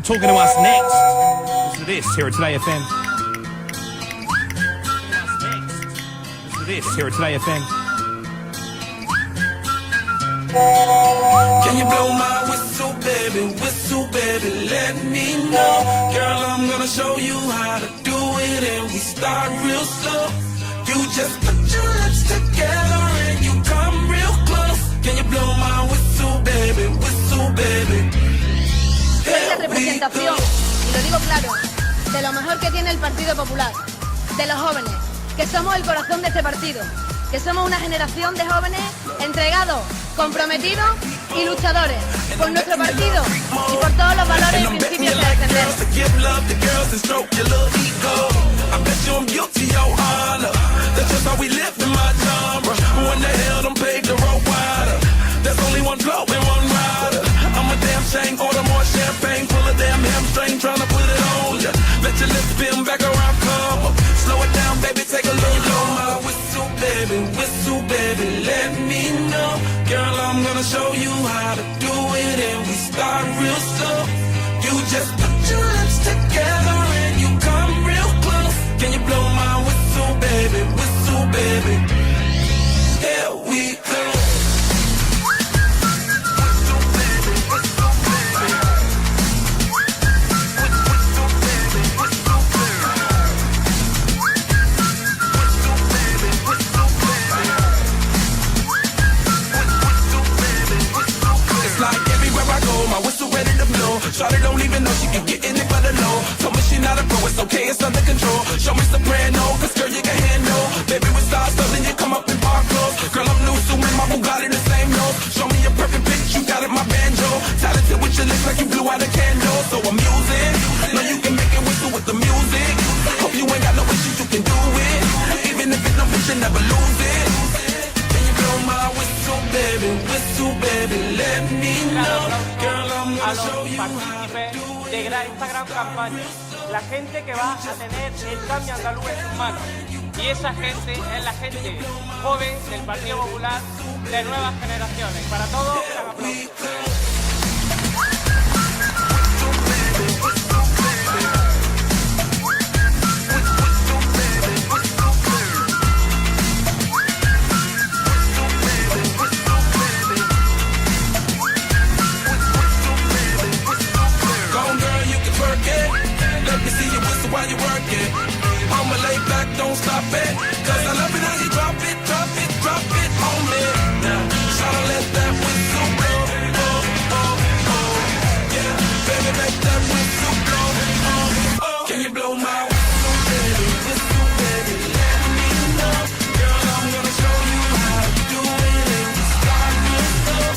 talking to us next. Listen to this here at Today FM. Listen to this here at Today FM. Can you blow my whistle, baby, let me know. Girl, I'm gonna show you how to do it, and we start real slow. You just put your lips together and you come real close. Can you blow my whistle, baby, Es la representación, y lo digo claro, de lo mejor que tiene el Partido Popular, de los jóvenes, que somos el corazón de este partido, que somos una generación de jóvenes entregados, comprometidos y luchadores por nuestro partido y por todos los valores y principios que defendemos. Chain, order more champagne, pull a damn hamstring, tryna put it on ya. Let your lips spin back around, come up. Slow it down, baby, take a look. Blow my whistle, baby, let me know. Girl, I'm gonna show you how to do it, and we start real slow. You just put your lips together and you come real close. Can you blow my whistle, baby? Here we go. Shawty don't even know she can get in it by the low. Told me she not a pro, it's okay, it's under control. Show me soprano, cause girl you can handle. Baby with stars, then you come up in park clothes. Girl I'm new, so with my Bugatti the same nose. Show me a perfect pitch, you got it, my banjo. Talented with your lips like you blew out a candle. So I'm using, know you can make it whistle with the music. Hope you ain't got no issues, you can do it. Even if it's no bitch, you never lose it. Can you blow my whistle, baby, let me know. Girl I'm a los partícipes de esta gran campaña, la gente que va a tener el cambio andaluz en sus manos. Y esa gente es la gente joven del Partido Popular de nuevas generaciones. Para todos, un gran aplauso. While you work it, I'ma lay back, don't stop it. Cause I love it how you drop it on me. Now, tryna let that whistle blow. Yeah, baby, make that whistle blow. Can you blow my whistle, baby, let me know. Girl, I'm gonna show you how to do it, and we start real slow.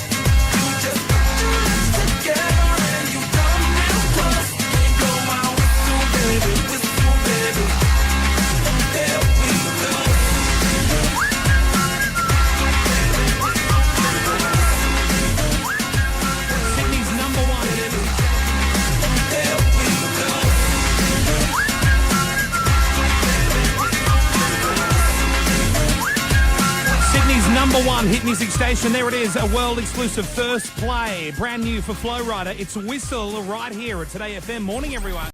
You just put your lips together and you come real close. Can you blow my whistle, baby? Number one hit music station. There it is, a world exclusive first play. Brand new for Flow Rider. It's Whistle right here at Today FM. Morning, everyone.